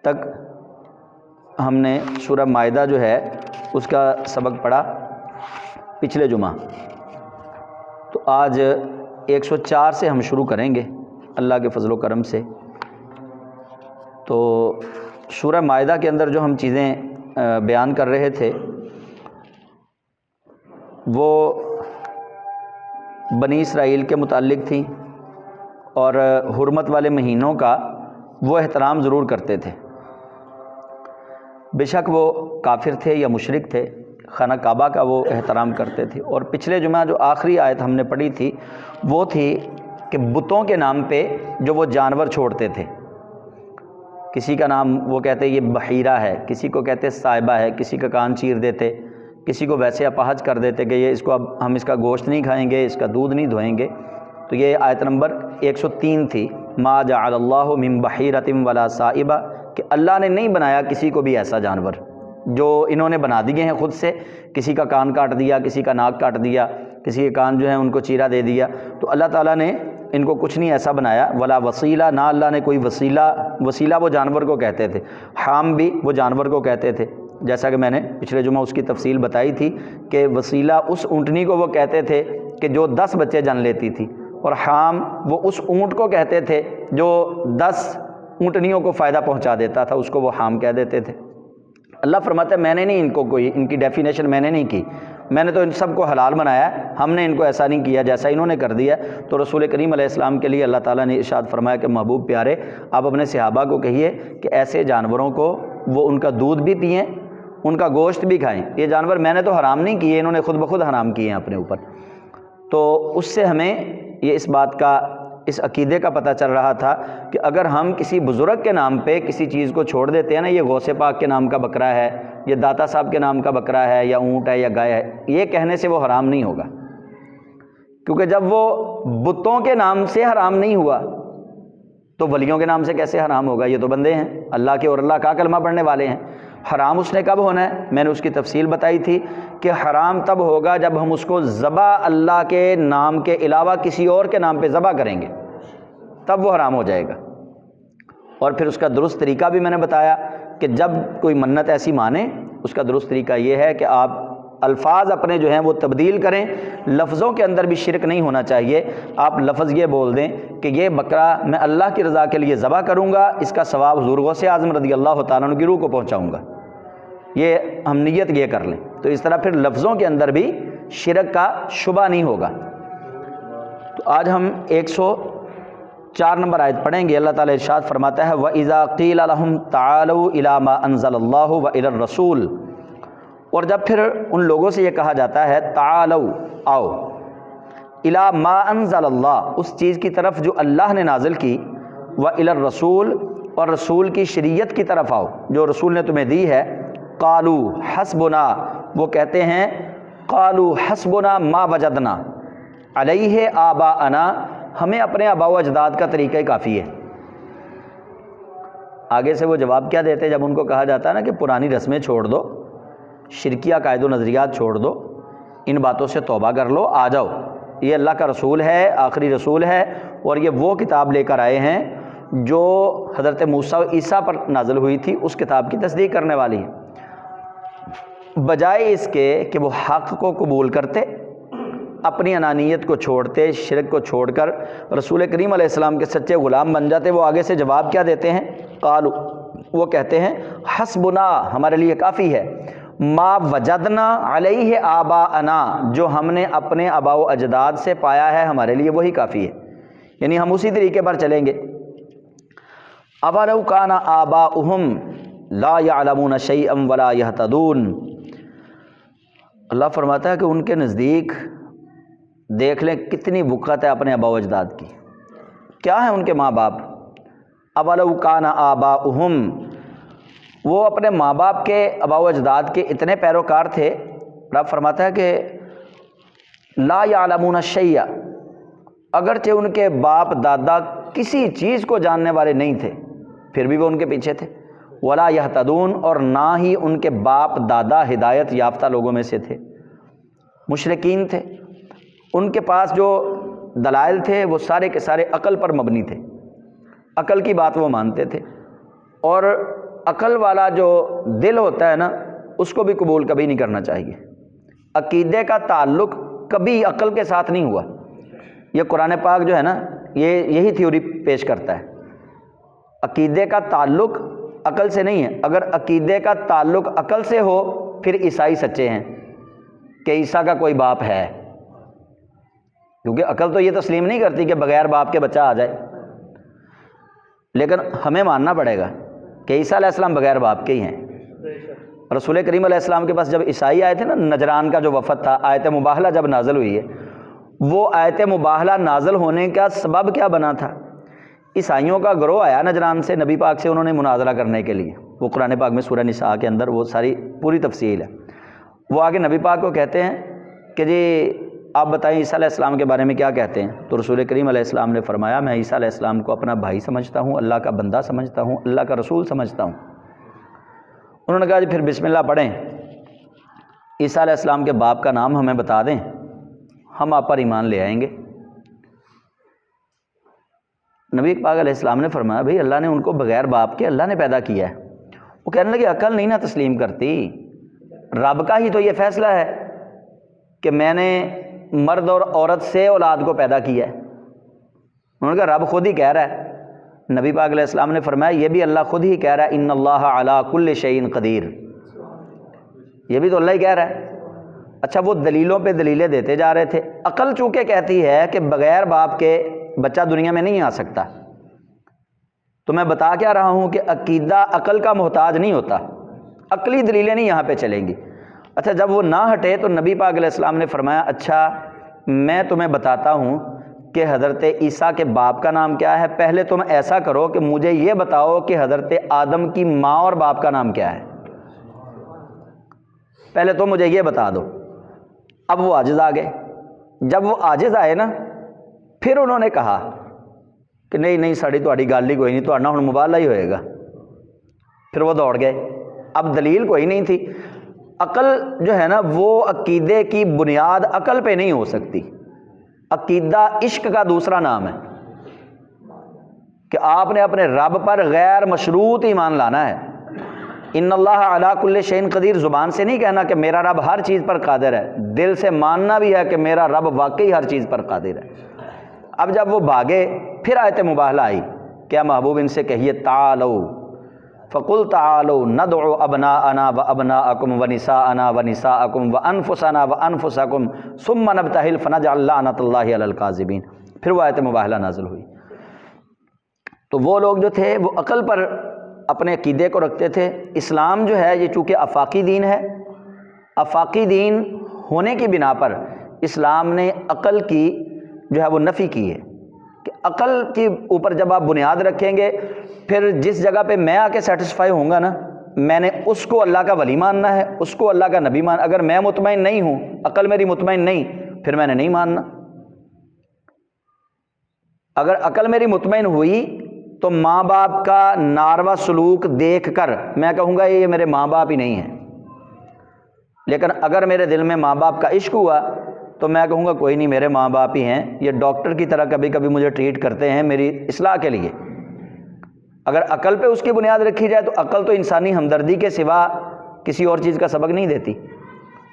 تک ہم نے سورہ مائدہ جو ہے اس کا سبق پڑھا پچھلے جمعہ، تو آج 104 سے ہم شروع کریں گے اللہ کے فضل و کرم سے۔ تو سورہ مائدہ کے اندر جو ہم چیزیں بیان کر رہے تھے وہ بنی اسرائیل کے متعلق تھیں، اور حرمت والے مہینوں کا وہ احترام ضرور کرتے تھے، بے شک وہ کافر تھے یا مشرک تھے، خانہ کعبہ کا وہ احترام کرتے تھے۔ اور پچھلے جمعہ جو آخری آیت ہم نے پڑھی تھی وہ تھی کہ بتوں کے نام پہ جو وہ جانور چھوڑتے تھے، کسی کا نام وہ کہتے یہ بحیرہ ہے، کسی کو کہتے صائبہ ہے، کسی کا کان چیر دیتے، کسی کو ویسے اپاہج کر دیتے کہ یہ اس کو اب ہم اس کا گوشت نہیں کھائیں گے، اس کا دودھ نہیں دھوئیں گے۔ تو یہ آیت نمبر 103 تھی، ما جعل اللہ من بحیرۃ ولا صائبہ، کہ اللہ نے نہیں بنایا کسی کو بھی ایسا جانور جو انہوں نے بنا دیے ہیں خود سے، کسی کا کان کاٹ دیا، کسی کا ناک کاٹ دیا، کسی کے کان جو ہیں ان کو چیرا دے دیا۔ تو اللہ تعالیٰ نے ان کو کچھ نہیں ایسا بنایا، ولا وسیلہ، نہ اللہ نے کوئی وسیلہ وہ جانور کو کہتے تھے، حام بھی وہ جانور کو کہتے تھے، جیسا کہ میں نے پچھلے جمعہ اس کی تفصیل بتائی تھی کہ وسیلہ اس اونٹنی کو وہ کہتے تھے کہ جو 10 بچے جن لیتی تھی، اور حام وہ اس اونٹ کو کہتے تھے جو 10 اونٹنیوں کو فائدہ پہنچا دیتا تھا، اس کو وہ حام کہہ دیتے تھے۔ اللہ فرماتا ہے میں نے نہیں ان کی ڈیفینیشن میں نے نہیں کی، میں نے تو ان سب کو حلال بنایا، ہم نے ان کو ایسا نہیں کیا جیسا انہوں نے کر دیا۔ تو رسول کریم علیہ السلام کے لیے اللہ تعالیٰ نے ارشاد فرمایا کہ محبوب پیارے آپ اپنے صحابہ کو کہیے کہ ایسے جانوروں کو وہ ان کا دودھ بھی پئیں، ان کا گوشت بھی کھائیں، یہ جانور میں نے تو حرام نہیں کیے، انہوں نے خود بخود حرام کیے ہیں اپنے اوپر۔ تو اس سے ہمیں یہ اس بات کا، اس عقیدے کا پتہ چل رہا تھا کہ اگر ہم کسی بزرگ کے نام پہ کسی چیز کو چھوڑ دیتے ہیں نا، یہ غوث پاک کے نام کا بکرا ہے، یہ داتا صاحب کے نام کا بکرا ہے، یا اونٹ ہے، یا گائے ہے، یہ کہنے سے وہ حرام نہیں ہوگا، کیونکہ جب وہ بتوں کے نام سے حرام نہیں ہوا تو ولیوں کے نام سے کیسے حرام ہوگا؟ یہ تو بندے ہیں اللہ کے، اور اللہ کا کلمہ پڑھنے والے ہیں۔ حرام اس نے کب ہونا ہے؟ میں نے اس کی تفصیل بتائی تھی کہ حرام تب ہوگا جب ہم اس کو ذبح اللہ کے نام کے علاوہ کسی اور کے نام پہ ذبح کریں گے، تب وہ حرام ہو جائے گا۔ اور پھر اس کا درست طریقہ بھی میں نے بتایا کہ جب کوئی منت ایسی مانے، اس کا درست طریقہ یہ ہے کہ آپ الفاظ اپنے جو ہیں وہ تبدیل کریں، لفظوں کے اندر بھی شرک نہیں ہونا چاہیے۔ آپ لفظ یہ بول دیں کہ یہ بکرا میں اللہ کی رضا کے لیے ذبح کروں گا، اس کا ثواب حضور غوث اعظم رضی اللہ تعالیٰ عنہ کی روح کو پہنچاؤں گا، یہ ہم نیت یہ کر لیں، تو اس طرح پھر لفظوں کے اندر بھی شرک کا شبہ نہیں ہوگا۔ تو آج ہم 104 نمبر آیت پڑھیں گے۔ اللہ تعالیٰ ارشاد فرماتا ہے وَإِذَا قِيلَ لَهُمْ تَعَالَوْا إِلَىٰ مَا أَنزَلَ اللَّهُ وَإِلَى الرَّسُولِ، اور جب پھر ان لوگوں سے یہ کہا جاتا ہے تعالوا، آؤ، إِلَىٰ مَا أَنزَلَ اللَّهُ، اس چیز کی طرف جو اللہ نے نازل کی، وَإِلَى الرَّسُولِ، اور رسول کی شریعت کی طرف آؤ جو رسول نے تمہیں دی ہے، قالوا حسبنا، وہ کہتے ہیں قالوا حسبنا ما وجدنا علیہ آباءنا، ہمیں اپنے آباء و اجداد کا طریقہ کافی ہے۔ آگے سے وہ جواب کیا دیتے جب ان کو کہا جاتا ہے نا کہ پرانی رسمیں چھوڑ دو، شرکیہ عقائد و نظریات چھوڑ دو، ان باتوں سے توبہ کر لو، آ جاؤ، یہ اللہ کا رسول ہے، آخری رسول ہے، اور یہ وہ کتاب لے کر آئے ہیں جو حضرت موسیٰ و عیسیٰ پر نازل ہوئی تھی، اس کتاب کی تصدیق کرنے والی ہے۔ بجائے اس کے کہ وہ حق کو قبول کرتے، اپنی انانیت کو چھوڑتے، شرک کو چھوڑ کر رسول کریم علیہ السلام کے سچے غلام بن جاتے، وہ آگے سے جواب کیا دیتے ہیں؟ قالو، وہ کہتے ہیں حسبنا، ہمارے لیے کافی ہے، ما وجدنا علیہ آباءنا، جو ہم نے اپنے آباء و اجداد سے پایا ہے ہمارے لیے وہی کافی ہے، یعنی ہم اسی طریقے پر چلیں گے۔ اولو کان آباؤہم لا یعلمون شیئا ولا یہتدون، اللہ فرماتا ہے کہ ان کے نزدیک دیکھ لیں کتنی وقت ہے اپنے آباء و اجداد کی، کیا ہیں ان کے ماں باپ؟ اولو کان آباؤہم، وہ اپنے ماں باپ کے آباء و اجداد کے اتنے پیروکار تھے، رب فرماتا ہے کہ لا یعلمون شیئا، اگرچہ ان کے باپ دادا کسی چیز کو جاننے والے نہیں تھے پھر بھی وہ ان کے پیچھے تھے، ولا یہتدون، اور نہ ہی ان کے باپ دادا ہدایت یافتہ لوگوں میں سے تھے، مشرکین تھے، ان کے پاس جو دلائل تھے وہ سارے کے سارے عقل پر مبنی تھے، عقل کی بات وہ مانتے تھے، اور عقل والا جو دل ہوتا ہے نا اس کو بھی قبول کبھی نہیں کرنا چاہیے۔ عقیدے کا تعلق کبھی عقل کے ساتھ نہیں ہوا۔ یہ قرآن پاک جو ہے نا یہی تھیوری پیش کرتا ہے، عقیدے کا تعلق عقل سے نہیں ہے۔ اگر عقیدے کا تعلق عقل سے ہو پھر عیسائی سچے ہیں کہ عیسیٰ کا کوئی باپ ہے، کیونکہ عقل تو یہ تسلیم نہیں کرتی کہ بغیر باپ کے بچہ آ جائے، لیکن ہمیں ماننا پڑے گا کہ عیسیٰ علیہ السلام بغیر باپ کے ہی ہیں۔ رسول کریم علیہ السلام کے پاس جب عیسائی آئے تھے نا، نجران کا جو وفد تھا، آیت مباہلہ جب نازل ہوئی ہے، وہ آیت مباہلہ نازل ہونے کا سبب کیا بنا تھا؟ عیسائیوں کا گروہ آیا نجران سے نبی پاک سے، انہوں نے مناظرہ کرنے کے لیے، وہ قرآن پاک میں سورہ نساء کے اندر وہ ساری پوری تفصیل ہے۔ وہ آگے نبی پاک کو کہتے ہیں کہ جی آپ بتائیں عیسیٰ علیہ السلام کے بارے میں کیا کہتے ہیں؟ تو رسول کریم علیہ السلام نے فرمایا میں عیسیٰ علیہ السلام کو اپنا بھائی سمجھتا ہوں، اللہ کا بندہ سمجھتا ہوں، اللہ کا رسول سمجھتا ہوں۔ انہوں نے کہا جی پھر بسم اللہ پڑھیں، عیسیٰ علیہ السلام کے باپ کا نام ہمیں بتا دیں، ہم آپ پر ایمان لے آئیں گے۔ نبی پاک علیہ السلام نے فرمایا بھئی اللہ نے ان کو بغیر باپ کے اللہ نے پیدا کیا ہے۔ وہ کہنے لگے عقل نہیں نہ تسلیم کرتی، رب کا ہی تو یہ فیصلہ ہے کہ میں نے مرد اور عورت سے اولاد کو پیدا کیا ہے۔ انہوں نے کہا رب خود ہی کہہ رہا ہے۔ نبی پاک علیہ السلام نے فرمایا یہ بھی اللہ خود ہی کہہ رہا ہے ان اللہ علی کل شیء قدیر، یہ بھی تو اللہ ہی کہہ رہا ہے۔ اچھا وہ دلیلوں پہ دلیلیں دیتے جا رہے تھے۔ عقل چونکہ کہتی ہے کہ بغیر باپ کے بچہ دنیا میں نہیں آ سکتا، تو میں بتا کیا رہا ہوں کہ عقیدہ عقل کا محتاج نہیں ہوتا، عقلی دلیلیں نہیں یہاں پہ چلیں گی۔ اچھا جب وہ نہ ہٹے تو نبی پاک علیہ السلام نے فرمایا اچھا میں تمہیں بتاتا ہوں کہ حضرت عیسیٰ کے باپ کا نام کیا ہے، پہلے تم ایسا کرو کہ مجھے یہ بتاؤ کہ حضرت آدم کی ماں اور باپ کا نام کیا ہے، پہلے تم مجھے یہ بتا دو۔ اب وہ عاجز آ گئے۔ جب وہ عاجز آئے نا پھر انہوں نے کہا کہ نہیں ساڑی تہاڈی گل ہی کوئی نہیں، تہاڈا ہن مباہلہ ہی ہوئے گا۔ پھر وہ دوڑ گئے، اب دلیل کوئی نہیں تھی۔ عقل جو ہے نا وہ عقیدے کی بنیاد عقل پہ نہیں ہو سکتی۔ عقیدہ عشق کا دوسرا نام ہے کہ آپ نے اپنے رب پر غیر مشروط ایمان لانا ہے۔ ان اللہ علی کل شیء قدیر زبان سے نہیں کہنا کہ میرا رب ہر چیز پر قادر ہے، دل سے ماننا بھی ہے کہ میرا رب واقعی ہر چیز پر قادر ہے۔ اب جب وہ بھاگے پھر آیت مباہلہ آئی، کیا محبوب ان سے کہیے تعالوا فقل تعالوا ندعو ابناءنا وابناءکم ونساءنا ونساءکم وانفسنا وانفسکم ثم نبتہل فنجعل لعنۃ اللہ علی الکاذبین۔ پھر وہ آیت مباہلہ نازل ہوئی۔ تو وہ لوگ جو تھے وہ عقل پر اپنے عقیدے کو رکھتے تھے۔ اسلام جو ہے یہ چونکہ آفاقی دین ہے، آفاقی دین ہونے کی بنا پر اسلام نے عقل کی جو ہے وہ نفی کی ہے کہ عقل کے اوپر جب آپ بنیاد رکھیں گے پھر جس جگہ پہ میں آ کے سیٹسفائی ہوں گا نا، میں نے اس کو اللہ کا ولی ماننا ہے، اس کو اللہ کا نبی ماننا۔ اگر میں مطمئن نہیں ہوں، عقل میری مطمئن نہیں، پھر میں نے نہیں ماننا۔ اگر عقل میری مطمئن ہوئی تو ماں باپ کا ناروا سلوک دیکھ کر میں کہوں گا یہ میرے ماں باپ ہی نہیں ہیں، لیکن اگر میرے دل میں ماں باپ کا عشق ہوا تو میں کہوں گا کوئی نہیں میرے ماں باپ ہی ہیں، یہ ڈاکٹر کی طرح کبھی کبھی مجھے ٹریٹ کرتے ہیں میری اصلاح کے لیے۔ اگر عقل پہ اس کی بنیاد رکھی جائے تو عقل تو انسانی ہمدردی کے سوا کسی اور چیز کا سبق نہیں دیتی۔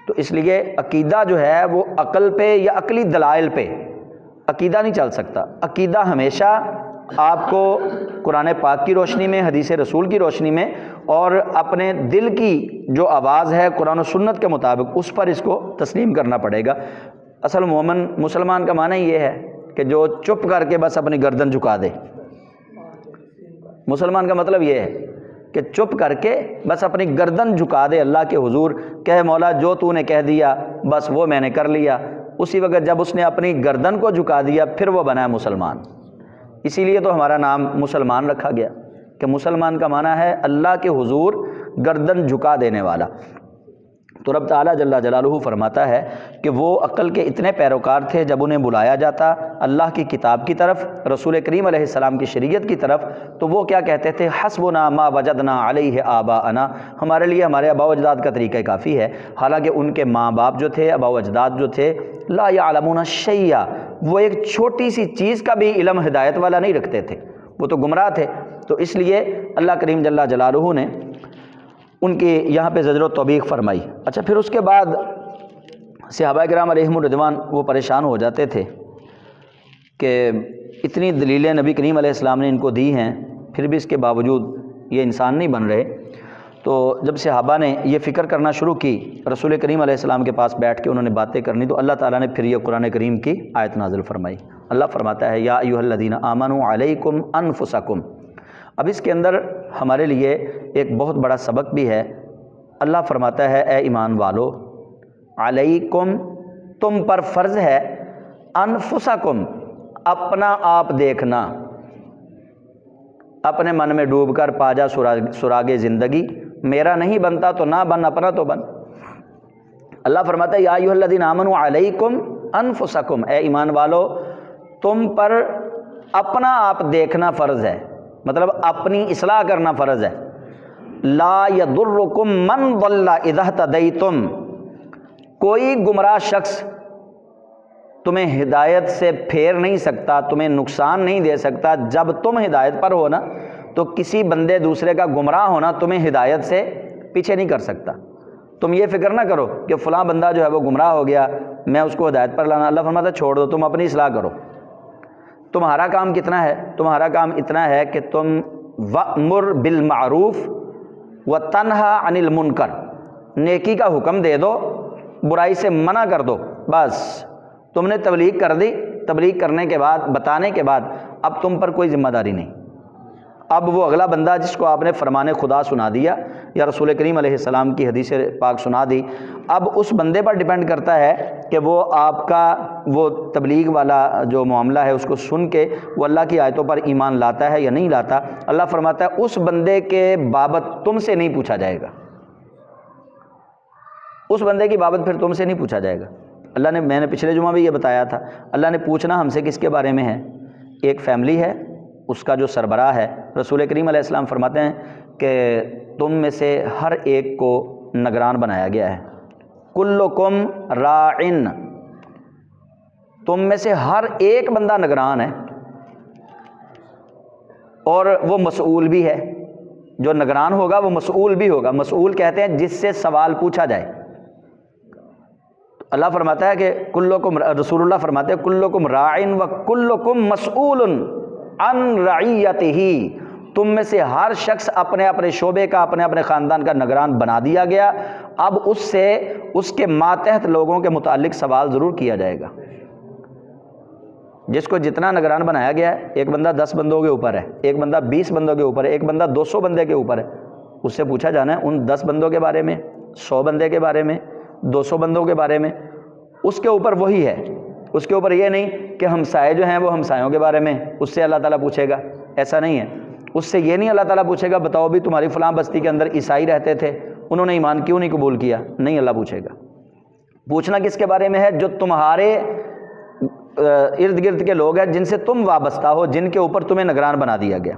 تو اس لیے عقیدہ جو ہے وہ عقل پہ یا عقلی دلائل پہ عقیدہ نہیں چل سکتا۔ عقیدہ ہمیشہ آپ کو قرآن پاک کی روشنی میں، حدیث رسول کی روشنی میں اور اپنے دل کی جو آواز ہے قرآن و سنت کے مطابق اس پر اس کو تسلیم کرنا پڑے گا۔ اصل مومن مسلمان کا معنی یہ ہے کہ جو چپ کر کے بس اپنی گردن جھکا دے۔ مسلمان کا مطلب یہ ہے کہ چپ کر کے بس اپنی گردن جھکا دے اللہ کے حضور، کہ مولا جو تو نے کہہ دیا بس وہ میں نے کر لیا۔ اسی وقت جب اس نے اپنی گردن کو جھکا دیا پھر وہ بنا ہے مسلمان۔ اسی لیے تو ہمارا نام مسلمان رکھا گیا کہ مسلمان کا معنی ہے اللہ کے حضور گردن جھکا دینے والا۔ تو رب تعالیٰ جل جلالہ فرماتا ہے کہ وہ عقل کے اتنے پیروکار تھے، جب انہیں بلایا جاتا اللہ کی کتاب کی طرف، رسول کریم علیہ السلام کی شریعت کی طرف، تو وہ کیا کہتے تھے؟ حسبنا ما وجدنا علیہ آباءنا، ہمارے لیے ہمارے آباء و اجداد کا طریقہ کافی ہے۔ حالانکہ ان کے ماں باپ جو تھے، آباء و اجداد جو تھے، لا یعلمون شیئا، وہ ایک چھوٹی سی چیز کا بھی علم ہدایت والا نہیں رکھتے تھے، وہ تو گمراہ تھے۔ تو اس لیے اللہ کریم جل جلالہ نے ان کی یہاں پہ زجر و توبیخ فرمائی۔ اچھا، پھر اس کے بعد صحابہ کرام علیہم الرضوان وہ پریشان ہو جاتے تھے کہ اتنی دلیلیں نبی کریم علیہ السلام نے ان کو دی ہیں، پھر بھی اس کے باوجود یہ انسان نہیں بن رہے۔ تو جب صحابہ نے یہ فکر کرنا شروع کی، رسول کریم علیہ السلام کے پاس بیٹھ کے انہوں نے باتیں کرنی، تو اللہ تعالیٰ نے پھر یہ قرآن کریم کی آیت نازل فرمائی۔ اللہ فرماتا ہے یا ایھا الذین آمنوا علیکم انفسکم۔ اب اس کے اندر ہمارے لیے ایک بہت بڑا سبق بھی ہے۔ اللہ فرماتا ہے اے ایمان والو، علیکم تم پر فرض ہے، انفسکم اپنا آپ دیکھنا، اپنے من میں ڈوب کر پا جا سراغ زندگی، میرا نہیں بنتا تو نہ بن، اپنا تو بن۔ اللہ فرماتا ہے یا ایھا الذین آمنوا علیکم انفسکم، اے ایمان والو تم پر اپنا آپ دیکھنا فرض ہے، مطلب اپنی اصلاح کرنا فرض ہے۔ لا یضرکم من ضل اذا اہتدیتم، کوئی گمراہ شخص تمہیں ہدایت سے پھیر نہیں سکتا، تمہیں نقصان نہیں دے سکتا۔ جب تم ہدایت پر ہو نا تو کسی بندے دوسرے کا گمراہ ہونا تمہیں ہدایت سے پیچھے نہیں کر سکتا۔ تم یہ فکر نہ کرو کہ فلاں بندہ جو ہے وہ گمراہ ہو گیا، میں اس کو ہدایت پر لانا۔ اللہ فرماتا ہے چھوڑ دو، تم اپنی اصلاح کرو۔ تمہارا کام کتنا ہے؟ تمہارا کام اتنا ہے کہ تم وَأْمُرْ بِالْمَعْرُوفِ وَتَنْهَى عَنِ الْمُنْكَرِ، نیکی کا حکم دے دو، برائی سے منع کر دو۔ بس تم نے تبلیغ کر دی، تبلیغ کرنے کے بعد، بتانے کے بعد اب تم پر کوئی ذمہ داری نہیں۔ اب وہ اگلا بندہ جس کو آپ نے فرمان خدا سنا دیا یا رسول کریم علیہ السلام کی حدیث پاک سنا دی، اب اس بندے پر ڈیپینڈ کرتا ہے کہ وہ آپ کا وہ تبلیغ والا جو معاملہ ہے اس کو سن کے وہ اللہ کی آیتوں پر ایمان لاتا ہے یا نہیں لاتا۔ اللہ فرماتا ہے اس بندے کے بابت تم سے نہیں پوچھا جائے گا، اس بندے کی بابت پھر تم سے نہیں پوچھا جائے گا۔ اللہ نے، میں نے پچھلے جمعہ بھی یہ بتایا تھا، اللہ نے پوچھنا ہم سے کس کے بارے میں ہے؟ ایک فیملی ہے، اس کا جو سربراہ ہے، رسول کریم علیہ السلام فرماتے ہیں کہ تم میں سے ہر ایک کو نگران بنایا گیا ہے۔ کلکم راعن، تم میں سے ہر ایک بندہ نگران ہے اور وہ مسئول بھی ہے۔ جو نگران ہوگا وہ مسئول بھی ہوگا۔ مسئول کہتے ہیں جس سے سوال پوچھا جائے۔ اللہ فرماتا ہے کہ کلکم، رسول اللہ فرماتے ہیں کلکم راعن و کلکم مسئول عن رعیتہ، تم میں سے ہر شخص اپنے اپنے شعبے کا، اپنے اپنے خاندان کا نگران بنا دیا گیا۔ اب اس سے اس کے ماتحت لوگوں کے متعلق سوال ضرور کیا جائے گا۔ جس کو جتنا نگران بنایا گیا ہے، ایک بندہ 10 بندوں کے اوپر ہے، ایک بندہ 20 بندوں کے اوپر ہے، ایک بندہ 200 بندے کے اوپر ہے، اس سے پوچھا جانا ہے ان 10 بندوں کے بارے میں، 100 بندے کے بارے میں، 200 بندوں کے بارے میں۔ اس کے اوپر وہی ہے، اس کے اوپر یہ نہیں کہ ہمسائے جو ہیں وہ ہمسایوں کے بارے میں اس سے اللہ تعالیٰ پوچھے گا، ایسا نہیں ہے۔ اس سے یہ نہیں اللہ تعالیٰ پوچھے گا بتاؤ بھی تمہاری فلاں بستی کے اندر عیسائی رہتے تھے، انہوں نے ایمان کیوں نہیں قبول کیا؟ نہیں، اللہ پوچھے گا۔ پوچھنا کس کے بارے میں ہے؟ جو تمہارے ارد گرد کے لوگ ہیں، جن سے تم وابستہ ہو، جن کے اوپر تمہیں نگران بنا دیا گیا۔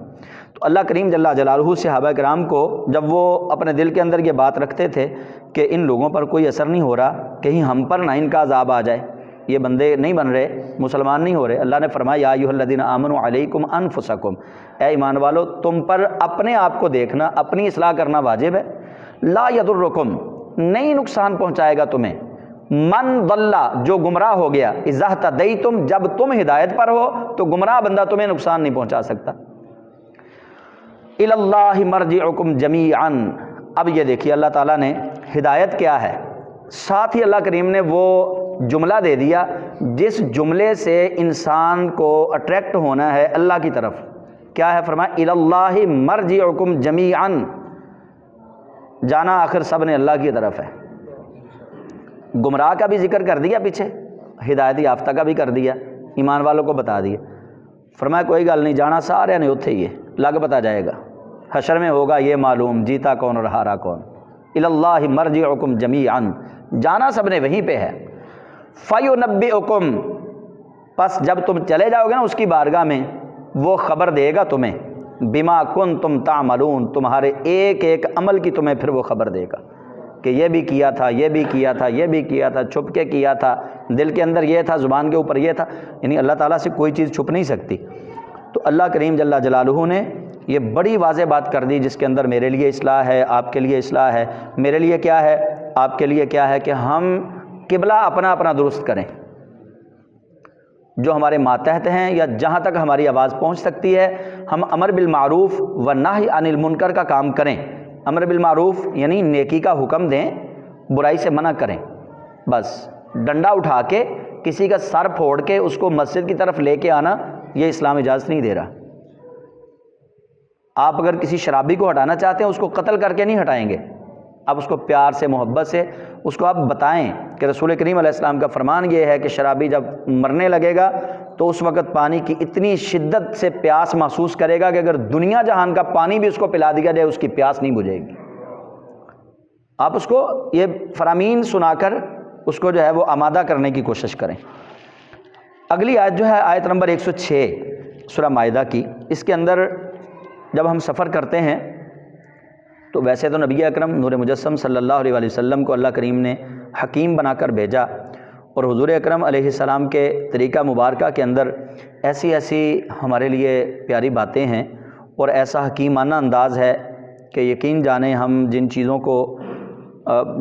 تو اللہ کریم جل جلالہ صحابہ کرام کو جب وہ اپنے دل کے اندر یہ بات رکھتے تھے کہ ان لوگوں پر کوئی اثر نہیں ہو رہا، کہیں ہم پر نہ ان کا عذاب آ جائے، یہ بندے نہیں بن رہے، مسلمان نہیں ہو رہے، اللہ نے فرمایا یا ایھا الذین آمنوا علیکم انفسکم، اے ایمان والو تم پر اپنے آپ کو دیکھنا، اپنی اصلاح کرنا واجب ہے۔ لا یضرکم، نہیں نقصان پہنچائے گا تمہیں، من ضل، جو گمراہ ہو گیا، اذا اہتدیتم، جب تم ہدایت پر ہو تو گمراہ بندہ تمہیں نقصان نہیں پہنچا سکتا۔ الی اللہ مرجعکم جمیعا، اب یہ دیکھیے اللہ تعالیٰ نے ہدایت کیا ہے، ساتھ ہی اللہ کریم نے وہ جملہ دے دیا جس جملے سے انسان کو اٹریکٹ ہونا ہے اللہ کی طرف۔ کیا ہے؟ فرمایا الی اللہ مرجعکم جمیعا، جانا آخر سب نے اللہ کی طرف ہے۔ گمراہ کا بھی ذکر کر دیا پیچھے، ہدایت یافتہ کا بھی کر دیا، ایمان والوں کو بتا دیا۔ فرمایا کوئی گل نہیں، جانا سارے نے اتھے ہی ہے، لگ پتا جائے گا، حشر میں ہوگا یہ معلوم جیتا کون اور ہارا کون۔ الی اللہ مرجعکم جمیعا، جانا سب نے وہیں پہ ہے۔ فَيُنَبِّئُكُمْ، پس جب تم چلے جاؤ گے نا اس کی بارگاہ میں، وہ خبر دے گا تمہیں، بما کنتم تعملون، تمہارے ایک ایک عمل کی تمہیں پھر وہ خبر دے گا کہ یہ بھی کیا تھا، یہ بھی کیا تھا، یہ بھی کیا تھا، چھپ کے کیا تھا، دل کے اندر یہ تھا، زبان کے اوپر یہ تھا، یعنی اللہ تعالیٰ سے کوئی چیز چھپ نہیں سکتی۔ تو اللہ کریم جل جلالہ نے یہ بڑی واضح بات کر دی، جس کے اندر میرے لیے اصلاح ہے، آپ کے لیے اصلاح ہے۔ میرے لیے کیا ہے، آپ کے لیے کیا ہے کہ ہم قبلہ اپنا اپنا درست کریں، جو ہمارے ماتحت ہیں یا جہاں تک ہماری آواز پہنچ سکتی ہے ہم امر بالمعروف و نہی عن المنکر کا کام کریں۔ امر بالمعروف یعنی نیکی کا حکم دیں، برائی سے منع کریں۔ بس ڈنڈا اٹھا کے کسی کا سر پھوڑ کے اس کو مسجد کی طرف لے کے آنا، یہ اسلام اجازت نہیں دے رہا۔ آپ اگر کسی شرابی کو ہٹانا چاہتے ہیں، اس کو قتل کر کے نہیں ہٹائیں گے، آپ اس کو پیار سے، محبت سے اس کو آپ بتائیں کہ رسول کریم علیہ السلام کا فرمان یہ ہے کہ شرابی جب مرنے لگے گا تو اس وقت پانی کی اتنی شدت سے پیاس محسوس کرے گا کہ اگر دنیا جہان کا پانی بھی اس کو پلا دیا جائے اس کی پیاس نہیں بجھے گی۔ آپ اس کو یہ فرامین سنا کر اس کو جو ہے وہ آمادہ کرنے کی کوشش کریں۔ اگلی آیت جو ہے آیت نمبر 106 سورہ مائدہ کی، اس کے اندر جب ہم سفر کرتے ہیں تو ویسے تو نبی اکرم نور مجسم صلی اللہ علیہ وسلم کو اللہ کریم نے حکیم بنا کر بھیجا، اور حضور اکرم علیہ السلام کے طریقہ مبارکہ کے اندر ایسی ایسی ہمارے لیے پیاری باتیں ہیں اور ایسا حکیمانہ انداز ہے کہ یقین جانیں ہم جن چیزوں کو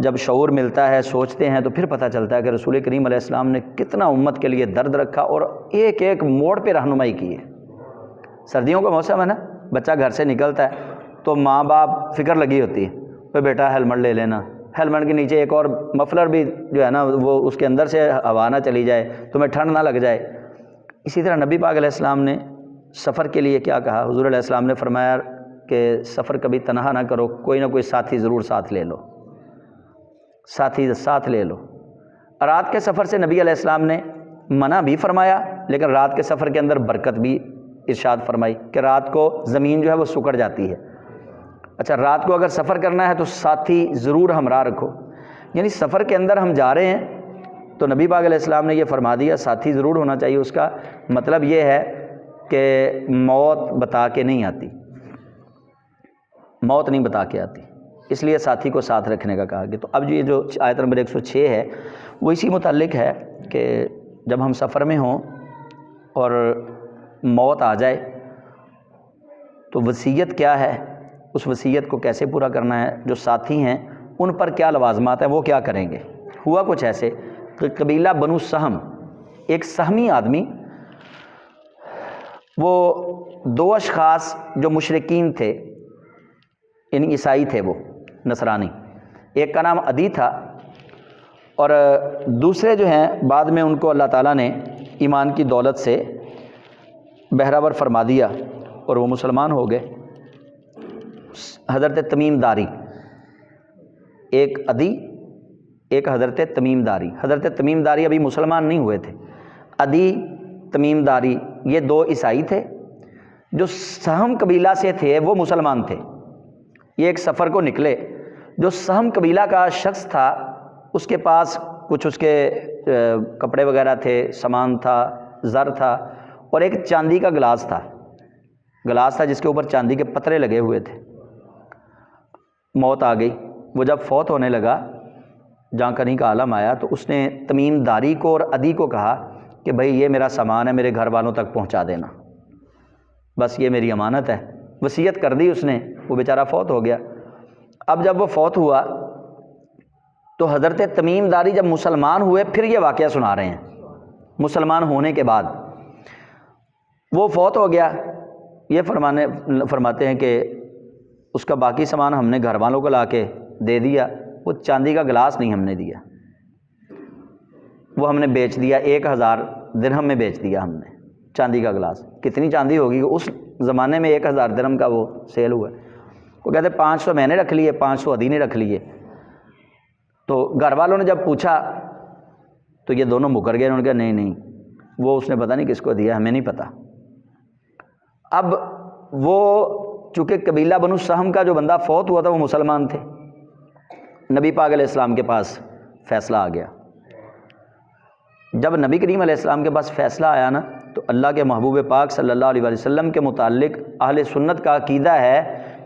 جب شعور ملتا ہے، سوچتے ہیں، تو پھر پتہ چلتا ہے کہ رسول کریم علیہ السلام نے کتنا امت کے لیے درد رکھا اور ایک ایک موڑ پہ رہنمائی کی ہے۔ سردیوں کا موسم ہے نا، بچہ گھر سے نکلتا ہے تو ماں باپ فکر لگی ہوتی ہے، تو بیٹا ہیلمٹ لے لینا، ہیلمٹ کے نیچے ایک اور مفلر بھی جو ہے نا وہ اس کے اندر سے ہوا نہ چلی جائے، تمہیں ٹھنڈ نہ لگ جائے۔ اسی طرح نبی پاک علیہ السلام نے سفر کے لیے کیا کہا؟ حضور علیہ السلام نے فرمایا کہ سفر کبھی تنہا نہ کرو، کوئی نہ کوئی ساتھی ضرور ساتھ لے لو، ساتھی ساتھ لے لو۔ رات کے سفر سے نبی علیہ السلام نے منع بھی فرمایا، لیکن رات کے سفر کے اندر برکت بھی ارشاد فرمائی کہ رات کو زمین جو ہے وہ سکڑ جاتی ہے۔ اچھا، رات کو اگر سفر کرنا ہے تو ساتھی ضرور ہمراہ رکھو، یعنی سفر کے اندر ہم جا رہے ہیں تو نبی پاک علیہ السلام نے یہ فرما دیا ساتھی ضرور ہونا چاہیے۔ اس کا مطلب یہ ہے کہ موت بتا کے نہیں آتی، موت نہیں بتا کے آتی، اس لیے ساتھی کو ساتھ رکھنے کا کہا گیا۔ تو اب یہ جو آیت نمبر 106 ہے وہ اسی متعلق ہے کہ جب ہم سفر میں ہوں اور موت آ جائے تو وصیت کیا ہے، اس وصیت کو کیسے پورا کرنا ہے، جو ساتھی ہیں ان پر کیا لوازمات ہیں، وہ کیا کریں گے۔ ہوا کچھ ایسے کہ قبیلہ بنو سہم، ایک سہمی آدمی، وہ دو اشخاص جو مشرکین تھے، یعنی عیسائی تھے، وہ نصرانی، ایک کا نام عدی تھا اور دوسرے جو ہیں بعد میں ان کو اللہ تعالیٰ نے ایمان کی دولت سے بہراور فرما دیا اور وہ مسلمان ہو گئے۔ حضرت تمیم داری، ایک عدی ایک حضرت تمیم داری۔ حضرت تمیم داری ابھی مسلمان نہیں ہوئے تھے، عدی تمیم داری یہ دو عیسائی تھے، جو سہم قبیلہ سے تھے وہ مسلمان تھے۔ یہ ایک سفر کو نکلے، جو سہم قبیلہ کا شخص تھا اس کے پاس کچھ اس کے کپڑے وغیرہ تھے، سامان تھا، زر تھا، اور ایک چاندی کا گلاس تھا جس کے اوپر چاندی کے پترے لگے ہوئے تھے۔ موت آ گئی، وہ جب فوت ہونے لگا، جاں کنی کا عالم آیا، تو اس نے تمیم داری کو اور عدی کو کہا کہ بھائی یہ میرا سامان ہے، میرے گھر والوں تک پہنچا دینا، بس یہ میری امانت ہے۔ وصیت کر دی اس نے، وہ بیچارہ فوت ہو گیا۔ اب جب وہ فوت ہوا تو حضرت تمیم داری جب مسلمان ہوئے، پھر یہ واقعہ سنا رہے ہیں مسلمان ہونے کے بعد۔ وہ فوت ہو گیا، یہ فرماتے ہیں کہ اس کا باقی سامان ہم نے گھر والوں کو لا کے دے دیا، وہ چاندی کا گلاس نہیں ہم نے دیا، وہ ہم نے بیچ دیا، 1000 درہم میں بیچ دیا ہم نے چاندی کا گلاس۔ کتنی چاندی ہوگی اس زمانے میں؟ 1000 درہم کا وہ سیل ہوا۔ وہ کہتے 500 میں نے رکھ لیے، 500 عدی نے رکھ لیے۔ تو گھر والوں نے جب پوچھا تو یہ دونوں مکر گئے، انہوں نے کہا نہیں وہ اس نے پتہ نہیں کس کو دیا، ہمیں نہیں پتہ۔ اب وہ چونکہ قبیلہ بنو سہم کا جو بندہ فوت ہوا تھا وہ مسلمان تھے، نبی پاک علیہ السلام کے پاس فیصلہ آ گیا۔ جب نبی کریم علیہ السلام کے پاس فیصلہ آیا نا، تو اللہ کے محبوب پاک صلی اللہ علیہ وسلم کے متعلق اہل سنت کا عقیدہ ہے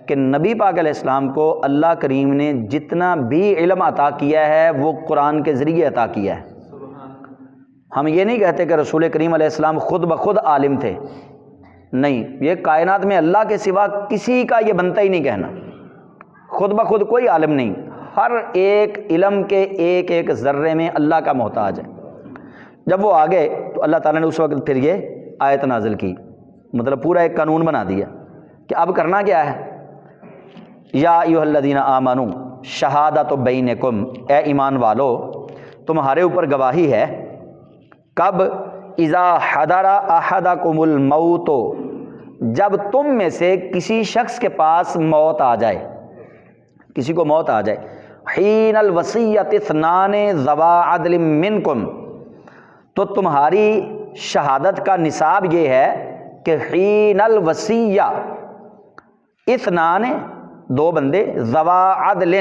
کہ نبی پاک علیہ السلام کو اللہ کریم نے جتنا بھی علم عطا کیا ہے وہ قرآن کے ذریعے عطا کیا ہے۔ ہم یہ نہیں کہتے کہ رسول کریم علیہ السلام خود بخود عالم تھے، نہیں، یہ کائنات میں اللہ کے سوا کسی کا یہ بنتا ہی نہیں کہنا، خود بخود کوئی عالم نہیں، ہر ایک علم کے ایک ایک ذرے میں اللہ کا محتاج ہے۔ جب وہ آگے تو اللہ تعالیٰ نے اس وقت پھر یہ آیت نازل کی، مطلب پورا ایک قانون بنا دیا کہ اب کرنا کیا ہے۔ یا ایھا الذین آمنوا شہادۃ بینکم، اے ایمان والو تمہارے اوپر گواہی ہے، کب؟ اذا حضر احدکم الموت، جب تم میں سے کسی شخص کے پاس موت آ جائے، کسی کو موت آ جائے، حین الوصیۃ اثنان ذوا عدل منکم، تو تمہاری شہادت کا نصاب یہ ہے کہ حین الوصیہ اثنان، دو بندے، ذوا عدل،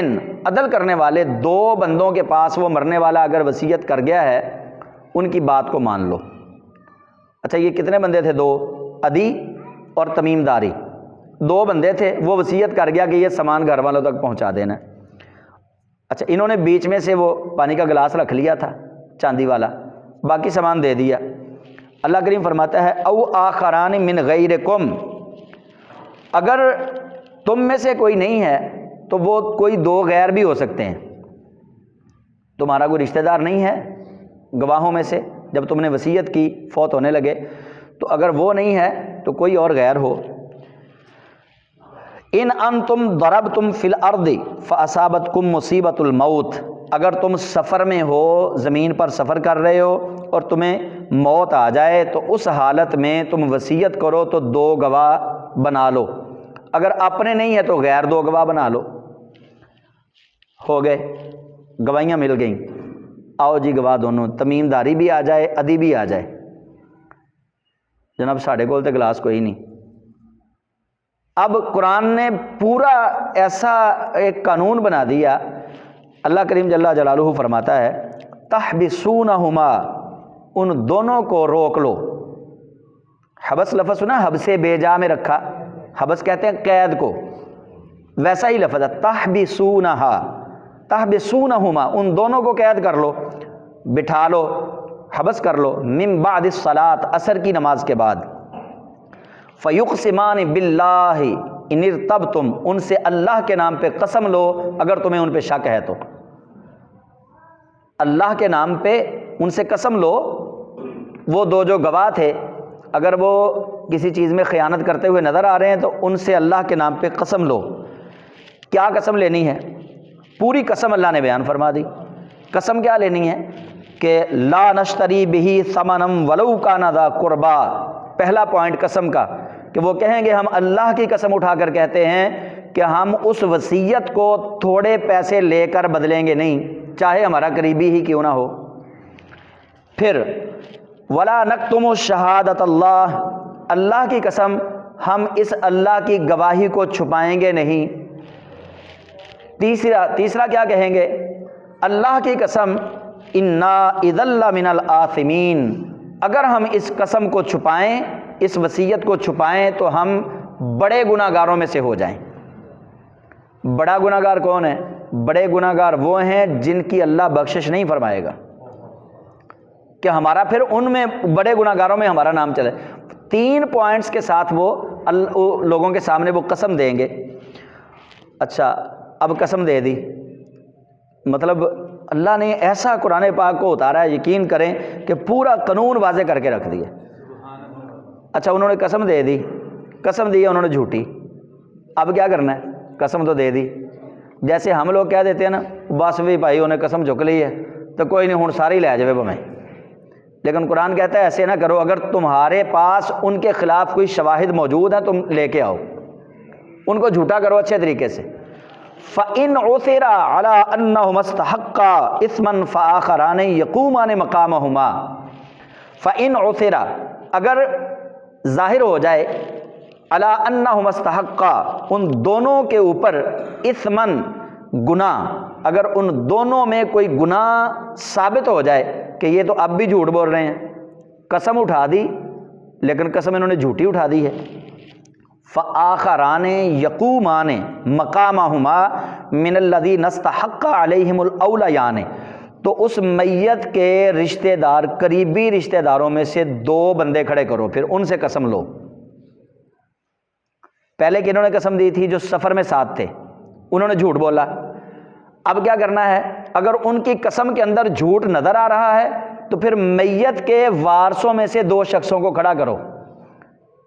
عدل کرنے والے دو بندوں کے پاس وہ مرنے والا اگر وصیت کر گیا ہے، ان کی بات کو مان لو۔ اچھا یہ کتنے بندے تھے؟ دو، عدی اور تمیم داری، دو بندے تھے، وہ وصیت کر گیا کہ یہ سامان گھر والوں تک پہنچا دینا۔ اچھا انہوں نے بیچ میں سے وہ پانی کا گلاس رکھ لیا تھا چاندی والا، باقی سامان دے دیا۔ اللہ کریم فرماتا ہے او آخران من غیرکم، اگر تم میں سے کوئی نہیں ہے تو وہ کوئی دو غیر بھی ہو سکتے ہیں، تمہارا کوئی رشتہ دار نہیں ہے گواہوں میں سے، جب تم نے وصیت کی فوت ہونے لگے تو اگر وہ نہیں ہے تو کوئی اور غیر ہو۔ ان انتم ضربتم فی الارض فاصابتکم مصیبۃ الموت، اگر تم سفر میں ہو، زمین پر سفر کر رہے ہو اور تمہیں موت آ جائے تو اس حالت میں تم وصیت کرو تو دو گواہ بنا لو، اگر اپنے نہیں ہے تو غیر دو گواہ بنا لو۔ ہو گئے، گواہیاں مل گئیں، آؤ جی گواہ دونوں، تمیم داری بھی آ جائے، عدی بھی آ جائے۔ جناب ساڑھے کول تے گلاس کوئی نہیں۔ اب قرآن نے پورا ایسا ایک قانون بنا دیا، اللہ کریم جل جلالہ فرماتا ہے تحبسونہما، ان دونوں کو روک لو۔ حبس لفظ سنا، حبس بے جا میں رکھا، حبس کہتے ہیں قید کو، ویسا ہی لفظ ہے تحبسونہا، تحبسونہما، ان دونوں کو قید کر لو، بٹھا لو، حبس کر لو، من بعد الصلاۃ، عصر کی نماز کے بعد۔ فیقسمان باللہ ان ارتبتم، ان سے اللہ کے نام پہ قسم لو اگر تمہیں ان پہ شک ہے تو، اللہ کے نام پہ ان سے قسم لو۔ وہ دو جو گواہ تھے اگر وہ کسی چیز میں خیانت کرتے ہوئے نظر آ رہے ہیں تو ان سے اللہ کے نام پہ قسم لو۔ کیا قسم لینی ہے؟ پوری قسم اللہ نے بیان فرما دی۔ قسم کیا لینی ہے کہ لا نشتری بہ ثمنا ولو کان ذا قربا، پہلا پوائنٹ قسم کا، کہ وہ کہیں گے ہم اللہ کی قسم اٹھا کر کہتے ہیں کہ ہم اس وصیت کو تھوڑے پیسے لے کر بدلیں گے نہیں، چاہے ہمارا قریبی ہی کیوں نہ ہو۔ پھر ولا نکتم شہادت اللہ، اللہ کی قسم ہم اس اللہ کی گواہی کو چھپائیں گے نہیں۔ تیسرا کیا کہیں گے؟ اللہ کی قسم انا اذا لمن الآثمین، اگر ہم اس قسم کو چھپائیں، اس وصیت کو چھپائیں تو ہم بڑے گناہ گاروں میں سے ہو جائیں۔ بڑا گناہ گار کون ہے؟ بڑے گناہ گار وہ ہیں جن کی اللہ بخشش نہیں فرمائے گا، کہ ہمارا پھر ان میں بڑے گناہ گاروں میں ہمارا نام چلے۔ 3 پوائنٹس کے ساتھ وہ لوگوں کے سامنے وہ قسم دیں گے۔ اچھا اب قسم دے دی، مطلب اللہ نے ایسا قرآن پاک کو اتارا ہے، یقین کریں کہ پورا قانون واضح کر کے رکھ دیا۔ اچھا انہوں نے قسم دے دی، قسم دی انہوں نے جھوٹی، اب کیا کرنا ہے؟ قسم تو دے دی، جیسے ہم لوگ کہہ دیتے ہیں نا بس بھی بھائی انہیں قسم چک لی ہے تو کوئی نہیں ہوں ساری لے جائے بھمیں، لیکن قرآن کہتا ہے ایسے نہ کرو، اگر تمہارے پاس ان کے خلاف کوئی شواہد موجود ہیں تم لے کے آؤ، ان کو جھوٹا کرو اچھے طریقے سے۔ فَإِنْ عُثِرَ عَلَىٰ أَنَّهُمَا اسْتَحَقَّا إِثْمًا فَآخَرَانِ يَقُومَانِ مَقَامَهُمَا، فَإِنْ عُثِرَ، اگر ظاہر ہو جائے، عَلَىٰ أَنَّهُمَا اسْتَحَقَّا، ان دونوں کے اوپر، اِثْمًا گناہ، اگر ان دونوں میں کوئی گناہ ثابت ہو جائے کہ یہ تو اب بھی جھوٹ بول رہے ہیں، قسم اٹھا دی لیکن قسم انہوں نے جھوٹی اٹھا دی ہے۔ فآخران یقومان مقامہما من الذین استحق علیہم الاولیان، تو اس میت کے رشتہ دار، قریبی رشتہ داروں میں سے 2 بندے کھڑے کرو، پھر ان سے قسم لو۔ پہلے کہ انہوں نے قسم دی تھی جو سفر میں ساتھ تھے، انہوں نے جھوٹ بولا. اب کیا کرنا ہے؟ اگر ان کی قسم کے اندر جھوٹ نظر آ رہا ہے تو پھر میت کے وارثوں میں سے 2 شخصوں کو کھڑا کرو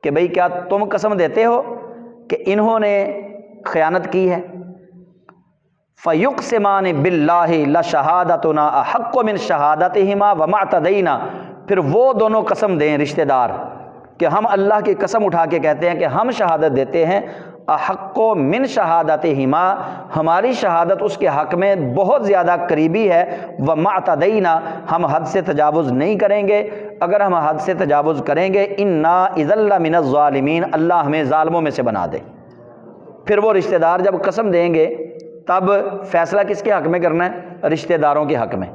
کہ بھئی کیا تم قسم دیتے ہو کہ انہوں نے خیانت کی ہے؟ فَيُقْسِمَانِ بِاللَّهِ لَشَهَادَتُنَا أَحَقُّ مِنْ شَهَادَتِهِمَا وَمَا اعْتَدَيْنَا، پھر وہ دونوں قسم دیں رشتہ دار کہ ہم اللہ کی قسم اٹھا کے کہتے ہیں کہ ہم شہادت دیتے ہیں احق من شہادتہما، ہماری شہادت اس کے حق میں بہت زیادہ قریبی ہے، وما اعتدینا، ہم حد سے تجاوز نہیں کریں گے، اگر ہم حد سے تجاوز کریں گے انا اذا لمن الظالمین، اللہ ہمیں ظالموں میں سے بنا دے. پھر وہ رشتہ دار جب قسم دیں گے تب فیصلہ کس کے حق میں کرنا ہے؟ رشتہ داروں کے حق میں.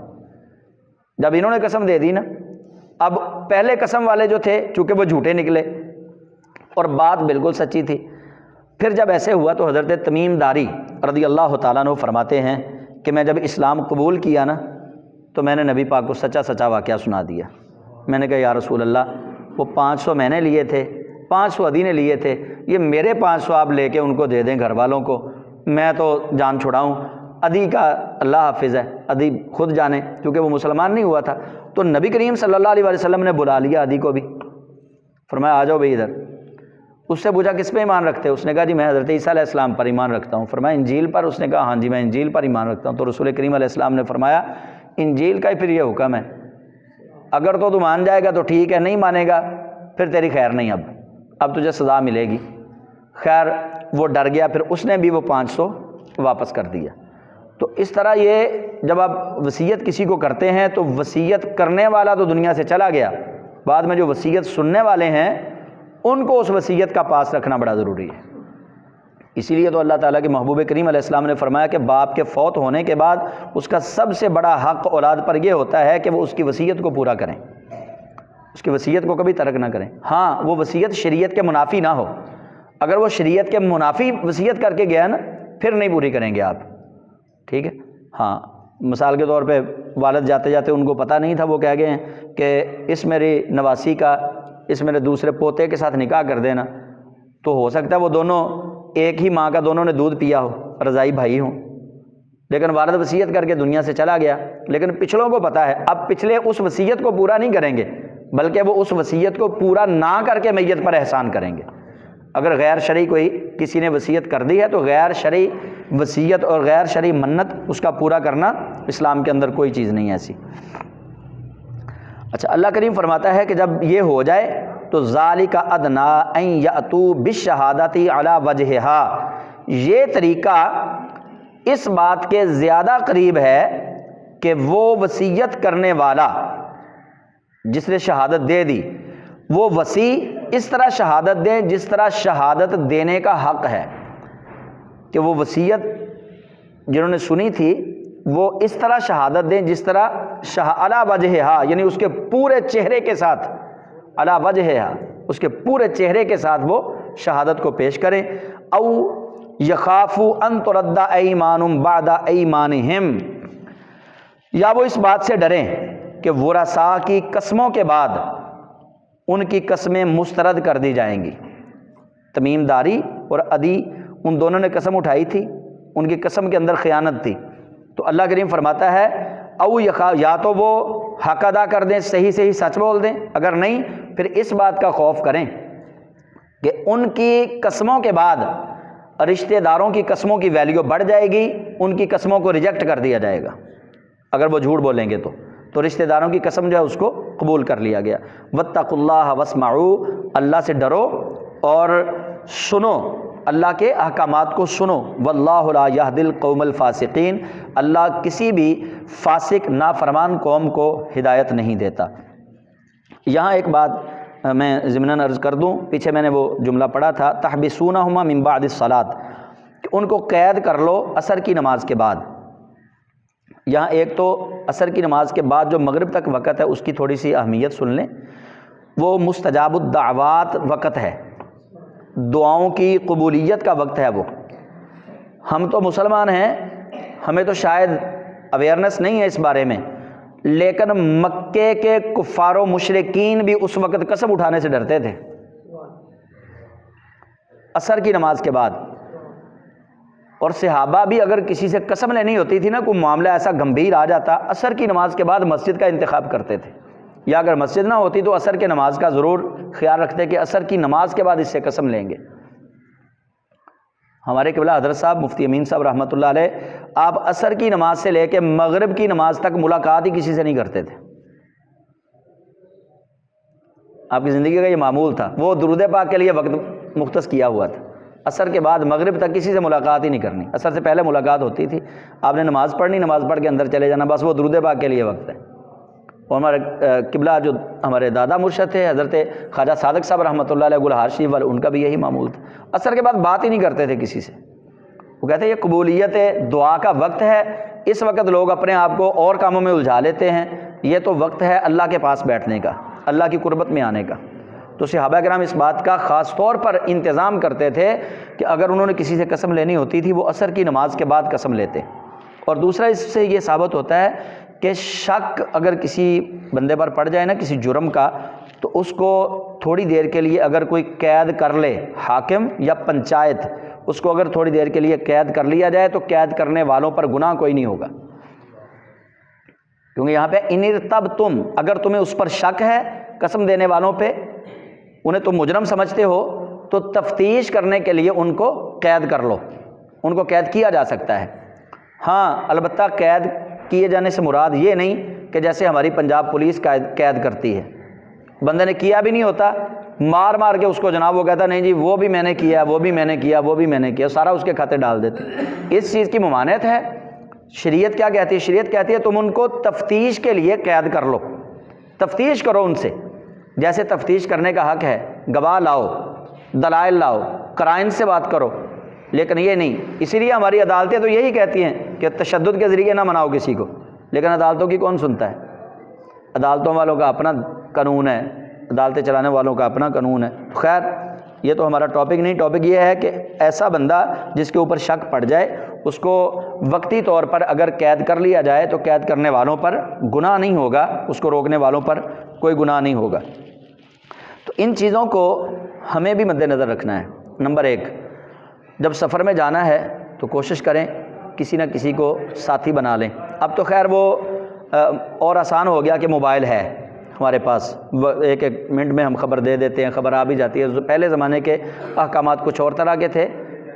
جب انہوں نے قسم دے دی نا، اب پہلے قسم والے جو تھے چونکہ وہ جھوٹے نکلے اور بات بالکل سچی تھی، پھر جب ایسے ہوا تو حضرت تمیم داری رضی اللہ تعالیٰ عنہ فرماتے ہیں کہ میں جب اسلام قبول کیا نا تو میں نے نبی پاک کو سچا سچا واقعہ سنا دیا. میں نے کہا یا رسول اللہ، وہ 500 میں نے لیے تھے، 500 عدی نے لیے تھے، یہ میرے 500 آپ لے کے ان کو دے دیں گھر والوں کو، میں تو جان چھڑاؤں، عدی کا اللہ حافظ ہے، عدی خود جانے، کیونکہ وہ مسلمان نہیں ہوا تھا. تو نبی کریم صلی اللہ علیہ وسلم نے بلا لیا عدی کو بھی، فرمایا آ جاؤ بھائی ادھر. اس سے پوچھا کس پہ ایمان رکھتے ہو؟ اس نے کہا جی میں حضرت عیسیٰ علیہ السلام پر ایمان رکھتا ہوں. فرمایا انجیل پر؟ اس نے کہا ہاں جی میں انجیل پر ایمان رکھتا ہوں. تو رسول کریم علیہ السلام نے فرمایا انجیل کا ہی پھر یہ حکم ہے، اگر تو مان جائے گا تو ٹھیک ہے، نہیں مانے گا پھر تیری خیر نہیں، اب تجھے سزا ملے گی. خیر وہ ڈر گیا، پھر اس نے بھی وہ 500 واپس کر دیا. تو اس طرح یہ جب آپ وصیت کسی کو کرتے ہیں تو وصیت کرنے والا تو دنیا سے چلا گیا، بعد میں جو وصیت سننے والے ہیں ان کو اس وصیت کا پاس رکھنا بڑا ضروری ہے. اسی لیے تو اللہ تعالیٰ کے محبوب کریم علیہ السلام نے فرمایا کہ باپ کے فوت ہونے کے بعد اس کا سب سے بڑا حق اولاد پر یہ ہوتا ہے کہ وہ اس کی وصیت کو پورا کریں، اس کی وصیت کو کبھی ترک نہ کریں. ہاں وہ وصیت شریعت کے منافی نہ ہو، اگر وہ شریعت کے منافی وصیت کر کے گیا نا پھر نہیں پوری کریں گے آپ، ٹھیک ہے. ہاں مثال کے طور پہ والد جاتے جاتے ان کو پتہ نہیں تھا، وہ کہہ گئے ہیں کہ اس میری نواسی کا اس میرے دوسرے پوتے کے ساتھ نکاح کر دینا، تو ہو سکتا ہے وہ دونوں ایک ہی ماں کا دونوں نے دودھ پیا ہو، رضائی بھائی ہوں، لیکن والد وصیت کر کے دنیا سے چلا گیا. لیکن پچھلوں کو پتہ ہے، اب پچھلے اس وصیت کو پورا نہیں کریں گے بلکہ وہ اس وصیت کو پورا نہ کر کے میت پر احسان کریں گے. اگر غیر شرعی کوئی کسی نے وصیت کر دی ہے تو غیر شرعی وصیت اور غیر شرعی منت اس کا پورا کرنا اسلام کے اندر کوئی چیز نہیں ایسی. اچھا اللہ کریم فرماتا ہے کہ جب یہ ہو جائے تو ذالک ادنا ان یاتوا بالشہادۃ علی وجہہا، یہ طریقہ اس بات کے زیادہ قریب ہے کہ وہ وصیت کرنے والا جس نے شہادت دے دی وہ وصی اس طرح شہادت دیں جس طرح شہادت دینے کا حق ہے، کہ وہ وصیت جنہوں نے سنی تھی وہ اس طرح شہادت دیں جس طرح علی وجہہا، یعنی اس کے پورے چہرے کے ساتھ، علی وجہہا اس کے پورے چہرے کے ساتھ وہ شہادت کو پیش کریں. او یخافوا ان ترد ایمان بعد ایمانہم، یا وہ اس بات سے ڈریں کہ ورثاء کی قسموں کے بعد ان کی قسمیں مسترد کر دی جائیں گی. تمیم داری اور عدی ان دونوں نے قسم اٹھائی تھی، ان کی قسم کے اندر خیانت تھی، تو اللہ کریم فرماتا ہے او یا تو وہ حق ادا کر دیں، صحیح صحیح سچ بول دیں، اگر نہیں پھر اس بات کا خوف کریں کہ ان کی قسموں کے بعد رشتہ داروں کی قسموں کی ویلیو بڑھ جائے گی، ان کی قسموں کو ریجیکٹ کر دیا جائے گا. اگر وہ جھوٹ بولیں گے تو رشتہ داروں کی قسم جو ہے اس کو قبول کر لیا گیا. واتقوا اللہ واسمعوا، اللہ سے ڈرو اور سنو، اللہ کے احکامات کو سنو. واللہ لا یہدی القوم الفاسقین، اللہ کسی بھی فاسق نافرمان قوم کو ہدایت نہیں دیتا. یہاں ایک بات میں ضمناً عرض کر دوں، پیچھے میں نے وہ جملہ پڑھا تھا تحبسونہما من بعد الصلاۃ، کہ ان کو قید کر لو عصر کی نماز کے بعد. یہاں ایک تو عصر کی نماز کے بعد جو مغرب تک وقت ہے اس کی تھوڑی سی اہمیت سن لیں. وہ مستجاب الدعوات وقت ہے، دعاؤں کی قبولیت کا وقت ہے. وہ ہم تو مسلمان ہیں، ہمیں تو شاید اویئرنس نہیں ہے اس بارے میں، لیکن مکے کے کفار و مشرکین بھی اس وقت قسم اٹھانے سے ڈرتے تھے. عصر کی نماز کے بعد. اور صحابہ بھی اگر کسی سے قسم لینی ہوتی تھی نا، کوئی معاملہ ایسا گمبھیر آ جاتا، عصر کی نماز کے بعد مسجد کا انتخاب کرتے تھے، یا اگر مسجد نہ ہوتی تو عصر کے نماز کا ضرور خیال رکھتے کہ عصر کی نماز کے بعد اس سے قسم لیں گے. ہمارے قبلہ حضرت صاحب مفتی امین صاحب رحمۃ اللہ علیہ، آپ عصر کی نماز سے لے کے مغرب کی نماز تک ملاقات ہی کسی سے نہیں کرتے تھے. آپ کی زندگی کا یہ معمول تھا، وہ درود پاک کے لیے وقت مختص کیا ہوا تھا. عصر کے بعد مغرب تک کسی سے ملاقات ہی نہیں کرنی. عصر سے پہلے ملاقات ہوتی تھی، آپ نے نماز پڑھنی، نماز پڑھ کے اندر چلے جانا، بس وہ درود پاک کے لیے وقت ہے. اور ہمارے قبلہ جو ہمارے دادا مرشد تھے حضرت خواجہ صادق صاحب رحمۃ اللہ علیہ گلہار شریف والے، ان کا بھی یہی معمول تھا. عصر کے بعد بات ہی نہیں کرتے تھے کسی سے. وہ کہتے ہیں یہ قبولیت دعا کا وقت ہے، اس وقت لوگ اپنے آپ کو اور کاموں میں الجھا لیتے ہیں، یہ تو وقت ہے اللہ کے پاس بیٹھنے کا، اللہ کی قربت میں آنے کا. تو صحابہ کرام اس بات کا خاص طور پر انتظام کرتے تھے کہ اگر انہوں نے کسی سے قسم لینی ہوتی تھی وہ عصر کی نماز کے بعد قسم لیتے. اور دوسرا اس سے یہ ثابت ہوتا ہے کہ شک اگر کسی بندے پر پڑ جائے نا کسی جرم کا، تو اس کو تھوڑی دیر کے لیے اگر کوئی قید کر لے، حاکم یا پنچایت، اس کو اگر تھوڑی دیر کے لیے قید کر لیا جائے تو قید کرنے والوں پر گناہ کوئی نہیں ہوگا. کیونکہ یہاں پہ ان ارتبتم، اگر تمہیں اس پر شک ہے قسم دینے والوں پہ، انہیں تم مجرم سمجھتے ہو، تو تفتیش کرنے کے لیے ان کو قید کر لو، ان کو قید کیا جا سکتا ہے. ہاں البتہ قید کیے جانے سے مراد یہ نہیں کہ جیسے ہماری پنجاب پولیس قید کرتی ہے، بندے نے کیا بھی نہیں ہوتا، مار مار کے اس کو جناب وہ کہتا نہیں جی وہ بھی میں نے کیا، وہ بھی میں نے کیا، وہ بھی میں نے کیا، سارا اس کے کھاتے ڈال دیتے. اس چیز کی ممانعت ہے. شریعت کیا کہتی ہے؟ شریعت کہتی ہے تم ان کو تفتیش کے لیے قید کر لو، تفتیش کرو ان سے. جیسے تفتیش کرنے کا حق ہے، گواہ لاؤ، دلائل لاؤ، قرائن سے بات کرو، لیکن یہ نہیں. اسی لیے ہماری عدالتیں تو یہی کہتی ہیں کہ تشدد کے ذریعے نہ مناؤ کسی کو، لیکن عدالتوں کی کون سنتا ہے؟ عدالتوں والوں کا اپنا قانون ہے، عدالتیں چلانے والوں کا اپنا قانون ہے. خیر یہ تو ہمارا ٹاپک نہیں. ٹاپک یہ ہے کہ ایسا بندہ جس کے اوپر شک پڑ جائے اس کو وقتی طور پر اگر قید کر لیا جائے تو قید کرنے والوں پر گناہ نہیں ہوگا، اس کو روکنے والوں پر کوئی گناہ نہیں ہوگا. تو ان چیزوں کو ہمیں بھی مد نظر رکھنا ہے. نمبر 1، جب سفر میں جانا ہے تو کوشش کریں کسی نہ کسی کو ساتھی بنا لیں. اب تو خیر وہ اور آسان ہو گیا کہ موبائل ہے ہمارے پاس، ایک منٹ میں ہم خبر دے دیتے ہیں، خبر آ بھی جاتی ہے. پہلے زمانے کے احکامات کچھ اور طرح کے تھے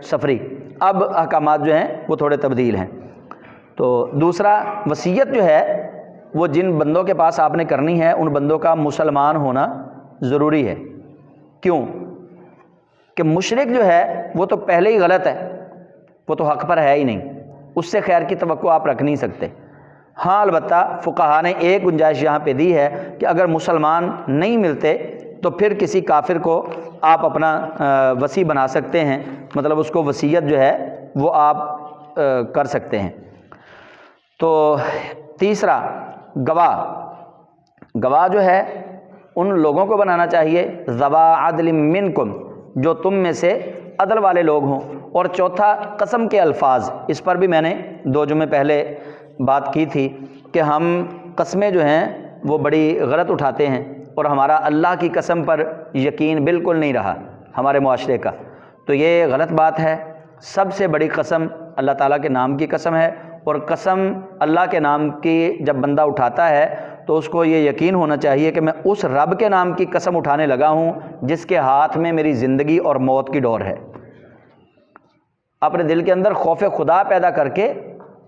سفری، اب احکامات جو ہیں وہ تھوڑے تبدیل ہیں. تو دوسرا، وصیت جو ہے وہ جن بندوں کے پاس آپ نے کرنی ہے ان بندوں کا مسلمان ہونا ضروری ہے. کیوں؟ کہ مشرک جو ہے وہ تو پہلے ہی غلط ہے، وہ تو حق پر ہے ہی نہیں، اس سے خیر کی توقع آپ رکھ نہیں سکتے. ہاں البتہ فقہا نے ایک گنجائش یہاں پہ دی ہے کہ اگر مسلمان نہیں ملتے تو پھر کسی کافر کو آپ اپنا وصی بنا سکتے ہیں، مطلب اس کو وصیت جو ہے وہ آپ کر سکتے ہیں. تو تیسرا، گواہ جو ہے ان لوگوں کو بنانا چاہیے ذوا عدل منکم، جو تم میں سے عدل والے لوگ ہوں. اور چوتھا، قسم کے الفاظ. اس پر بھی میں نے 2 جمعے پہلے بات کی تھی کہ ہم قسمیں جو ہیں وہ بڑی غلط اٹھاتے ہیں، اور ہمارا اللہ کی قسم پر یقین بالکل نہیں رہا ہمارے معاشرے کا. تو یہ غلط بات ہے. سب سے بڑی قسم اللہ تعالیٰ کے نام کی قسم ہے، اور قسم اللہ کے نام کی جب بندہ اٹھاتا ہے تو اس کو یہ یقین ہونا چاہیے کہ میں اس رب کے نام کی قسم اٹھانے لگا ہوں جس کے ہاتھ میں میری زندگی اور موت کی ڈور ہے. اپنے دل کے اندر خوف خدا پیدا کر کے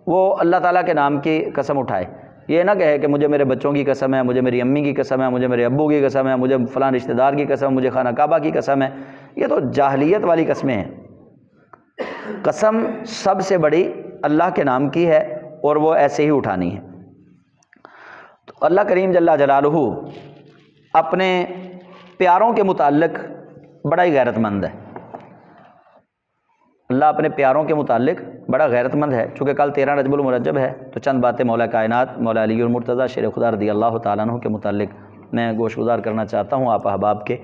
وہ اللہ تعالیٰ کے نام کی قسم اٹھائے. یہ نہ کہے کہ مجھے میرے بچوں کی قسم ہے، مجھے میری امی کی قسم ہے، مجھے میرے ابو کی قسم ہے، مجھے فلاں رشتہ دار کی قسم ہے، مجھے خانہ کعبہ کی قسم ہے. یہ تو جاہلیت والی قسمیں ہیں. قسم سب سے بڑی اللہ کے نام کی ہے اور وہ ایسے ہی اٹھانی ہے. تو اللہ کریم جل جلالہ اپنے پیاروں کے متعلق بڑا ہی غیرت مند ہے. اللہ اپنے پیاروں کے متعلق بڑا غیرت مند ہے. چونکہ کل 13 رجب المرجب ہے تو چند باتیں مولا کائنات مولا علی المرتضیٰ شیر خدا رضی اللہ تعالیٰ عنہ کے متعلق میں گوش گزار کرنا چاہتا ہوں آپ احباب کے.